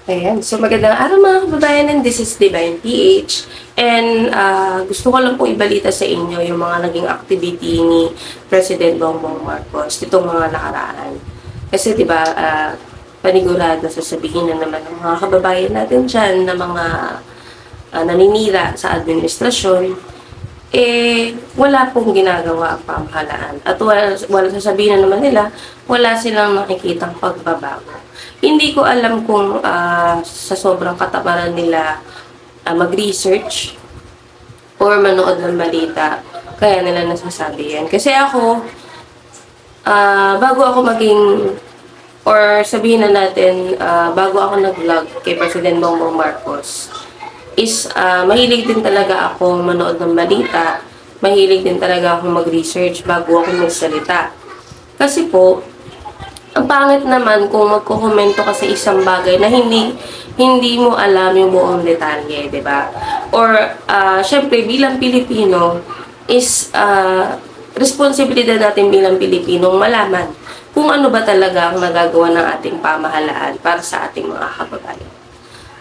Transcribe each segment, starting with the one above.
Ayan. So, magandang araw mga kababayan. This is Divine PH. And gusto ko lang po ibalita sa inyo yung mga naging activity ni President Bongbong Marcos itong mga nakaraan. Kasi, di ba, panigurado sasabihin na naman ng mga kababayan natin dyan na mga naninira sa administrasyon, wala pong ginagawa ang pamahalaan. At wala sasabihin na naman nila, wala silang nakikitang pagbabago. Hindi ko alam kung sa sobrang katamaran nila mag-research or manood ng balita, kaya nila nasasabi yan. Kasi ako, bago ako maging, or sabihin na natin, bago ako nag-vlog kay President Bongbong Marcos, is mahilig din talaga ako manood ng balita, mahilig din talaga ako mag-research bago ako magsalita. Kasi po, ang pangit naman kung magkokomento ka sa isang bagay na hindi mo alam yung buong detalye, 'di ba? Or syempre bilang Pilipino is responsibilidad natin bilang Pilipino malaman kung ano ba talaga ang nagagawa ng ating pamahalaan para sa ating mga kababayan.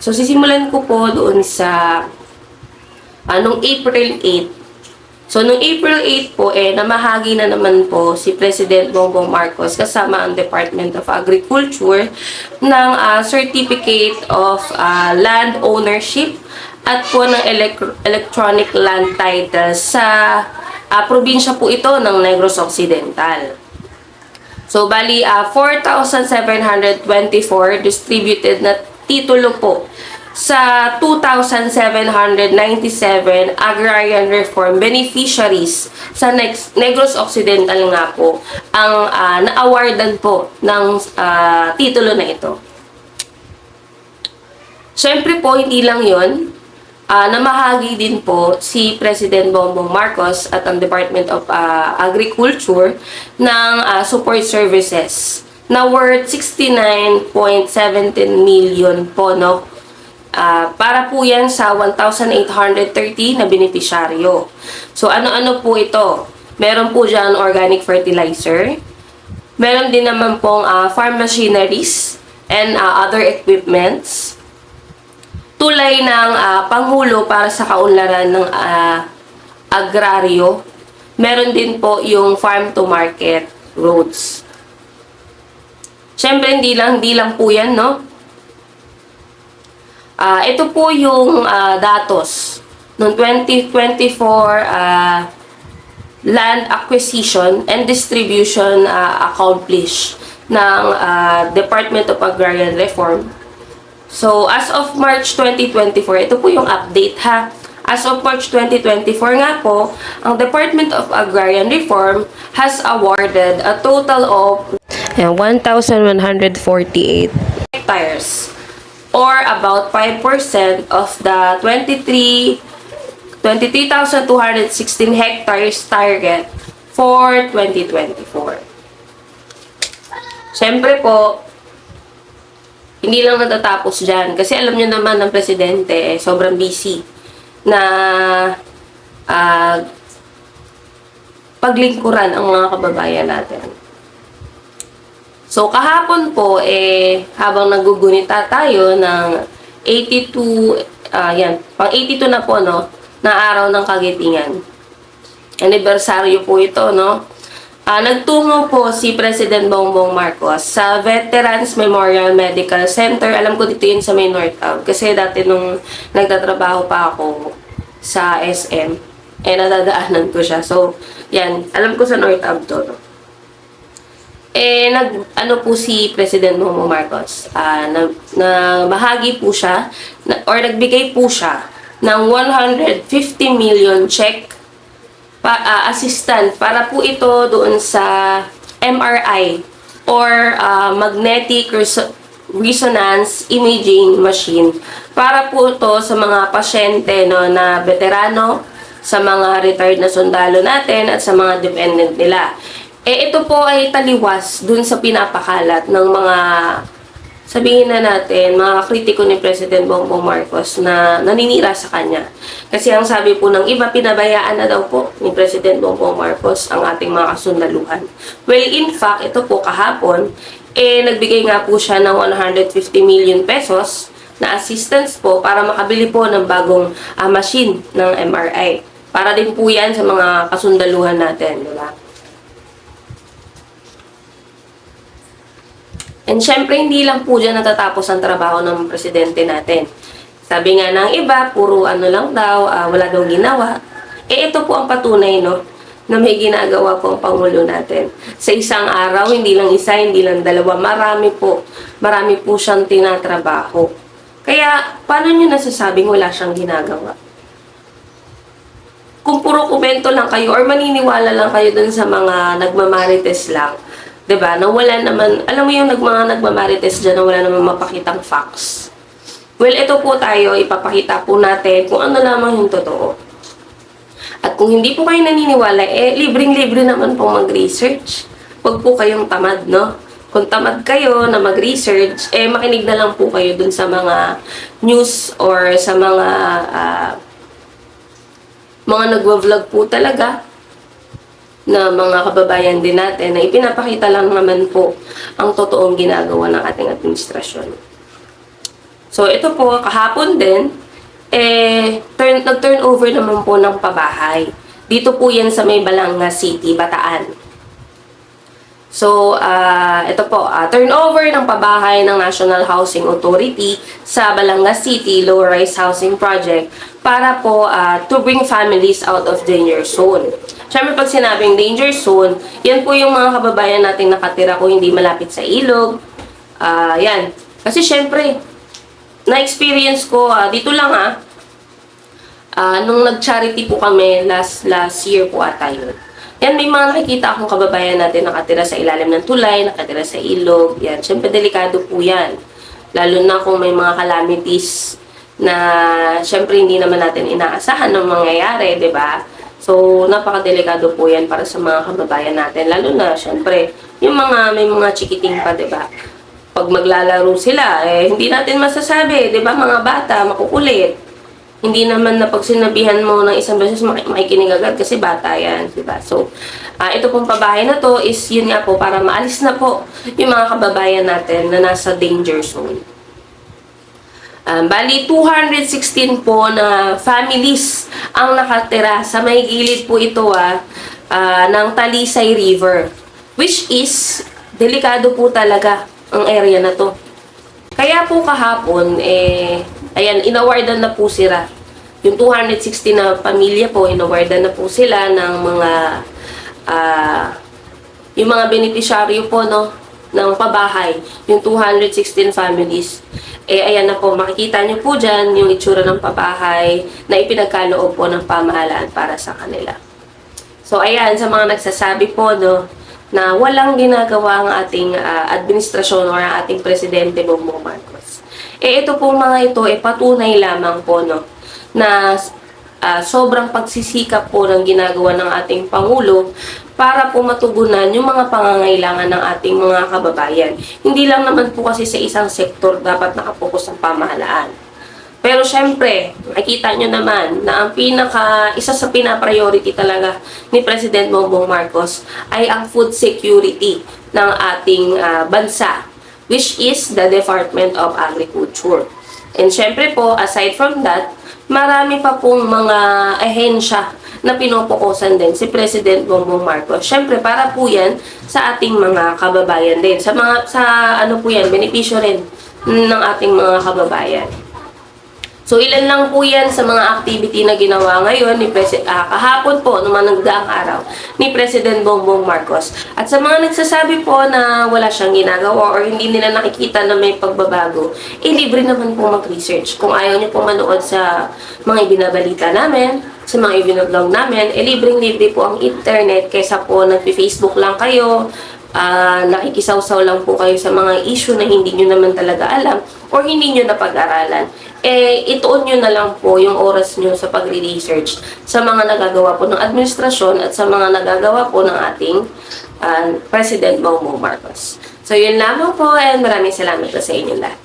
So, sisimulan ko po doon sa nung April 8. So, nung April 8 po, namahagi na naman po si President Bongbong Marcos kasama ang Department of Agriculture ng Certificate of Land Ownership at po ng Electronic Land Title sa probinsya po ito ng Negros Occidental. So, bali, 4,724 distributed na titulo po sa 2,797 agrarian reform beneficiaries sa Negros Occidental nga po ang na-awardan po ng titulo na ito. Siyempre po, hindi lang yon. Namahagi din po si President Bongbong Marcos at ang Department of Agriculture ng support services na worth 69.17 million po, no? Para po yan sa 1,830 na beneficiaryo. So, ano-ano po ito? Meron po dyan organic fertilizer. Meron din naman pong farm machineries and other equipments. Tulay ng panghulo para sa kaunlaran ng agraryo. Meron din po yung farm to market roads. Siyempre, hindi lang po yan, no? Ito po yung datos noong 2024 land acquisition and distribution accomplished ng Department of Agrarian Reform. So, as of March 2024, ito po yung update ha. As of March 2024 nga po, ang Department of Agrarian Reform has awarded a total of 1,148 hectares or about 5% of the 23,216 hectares target for 2024. Siyempre po, hindi lang natatapos dyan. Kasi alam nyo naman ng presidente, sobrang busy na paglingkuran ang mga kababayan natin. So, kahapon po, habang nagugunita tayo ng 82, pang 82 na po, no, na araw ng kagitingan. Anibersaryo po ito, no. Nagtungo po si President Bongbong Marcos sa Veterans Memorial Medical Center. Alam ko dito yun sa may North Ave. Kasi dati nung nagtatrabaho pa ako sa SM, nadadaanan ko siya. So, yan, alam ko sa North Ave to, no. Po si President Bongbong Marcos, bahagi po siya, or nagbigay po siya ng 150 million check assistant para po ito doon sa MRI or magnetic resonance imaging machine para po ito sa mga pasyente, no, na veterano, sa mga retired na sundalo natin at sa mga dependent nila. Ito po ay taliwas dun sa pinapakalat ng mga, sabihin na natin, mga kritiko ni President Bongbong Marcos na naninira sa kanya. Kasi ang sabi po ng iba, pinabayaan na daw po ni President Bongbong Marcos ang ating mga kasundaluhan. Well, in fact, ito po kahapon, nagbigay nga po siya ng 150 million pesos na assistance po para makabili po ng bagong machine ng MRI. Para din po yan sa mga kasundaluhan natin, di ba? And syempre, hindi lang po dyan natatapos ang trabaho ng presidente natin. Sabi nga ng iba, puro ano lang daw, wala daw ginawa. Ito po ang patunay, no, na may ginagawa po ang Pangulo natin. Sa isang araw, hindi lang isa, hindi lang dalawa, marami po siyang tinatrabaho. Kaya, paano nyo nasasabing wala siyang ginagawa? Kung puro komento lang kayo or maniniwala lang kayo dun sa mga nagmamarites lang, 'di ba? Na wala naman, alam mo yung mga nagmamarites diyan na wala naman mapakitang facts. Well, ito po tayo, ipapakita po natin kung ano lamang yung totoo. At kung hindi po kayo naniniwala, libreng-libre naman po mag-research. Huwag po kayong tamad, no? Kung tamad kayo na mag-research, makinig na lang po kayo dun sa mga news or sa mga nagwa-vlog po talaga na mga kababayan din natin na ipinapakita lang naman po ang totoong ginagawa ng ating administrasyon. So, ito po, kahapon din, nag-turnover naman po ng pabahay. Dito po yan sa may Balanga City, Bataan. So, ito po, turnover ng pabahay ng National Housing Authority sa Balanga City Low-Rise Housing Project para po to bring families out of danger zone. Siyempre, pag sinabing danger zone, yan po yung mga kababayan nating nakatira kung hindi malapit sa ilog. Yan. Kasi syempre, na-experience ko, dito lang nung nag-charity po kami last year po ata yun. Yan, may mga nakikita akong kababayan natin nakatira sa ilalim ng tulay, nakatira sa ilog. Yan, syempre delikado po yan. Lalo na kung may mga calamities na syempre hindi naman natin inaasahan ng mangyayari, di ba? So, napakadelikado po yan para sa mga kababayan natin. Lalo na, syempre, may mga chikiting pa, di ba? Pag maglalaro sila, hindi natin masasabi, di ba? Mga bata, makukulit. Hindi naman na pag sinabihan mo ng isang beses makikinig agad kasi bata yan, diba? So, ito pong pabahay na to is yun nga po para maalis na po yung mga kababayan natin na nasa danger zone. Bali, 216 po na families ang nakatira sa may gilid po ito ng Talisay River. Which is, delikado po talaga ang area na to. Kaya po kahapon, ayan, inawardan na po sila. Yung 260 na pamilya po, inawardan na po sila ng yung mga beneficiaryo po, no, ng pabahay. Yung 216 families. Ayan na po, makikita nyo po dyan yung itsura ng pabahay na ipinagkaloob po ng pamahalaan para sa kanila. So, ayan, sa mga nagsasabi po, no, na walang ginagawa ang ating administrasyon o ang ating Presidente Bongbong Marcos. Ito po mga ito, patunay lamang po, no, na sobrang pagsisikap po ng ginagawa ng ating Pangulo para po matugunan yung mga pangangailangan ng ating mga kababayan. Hindi lang naman po kasi sa isang sektor dapat nakapokus ang pamahalaan. Pero syempre, makikita nyo naman na ang isa sa pina-priority talaga ni President Bongbong Marcos ay ang food security ng ating bansa, which is the Department of Agriculture. And syempre po, aside from that, marami pa pong mga ahensya na pinopokusan din si President Bongbong Marcos. Syempre, para po yan sa ating mga kababayan din. Sa ano po yan, benepisyo rin ng ating mga kababayan. So, ilan lang po yan sa mga activity na ginawa ngayon ni kahapon po, naman nagdaang araw, ni President Bongbong Marcos. At sa mga nagsasabi po na wala siyang ginagawa or hindi nila nakikita na may pagbabago, libre naman po mag-research. Kung ayaw niyo po manood sa mga ibinabalita namin, sa mga ibinablog namin, libreng-libre po ang internet kaysa po nagpi-Facebook lang kayo, nakikisaw-saw lang po kayo sa mga issue na hindi nyo naman talaga alam or hindi nyo napag-aralan. Ituon nyo na lang po yung oras nyo sa pagre-research sa mga nagagawa po ng administrasyon at sa mga nagagawa po ng ating President Bongbong Marcos. So, yun lamang po and maraming salamat po sa inyo lahat.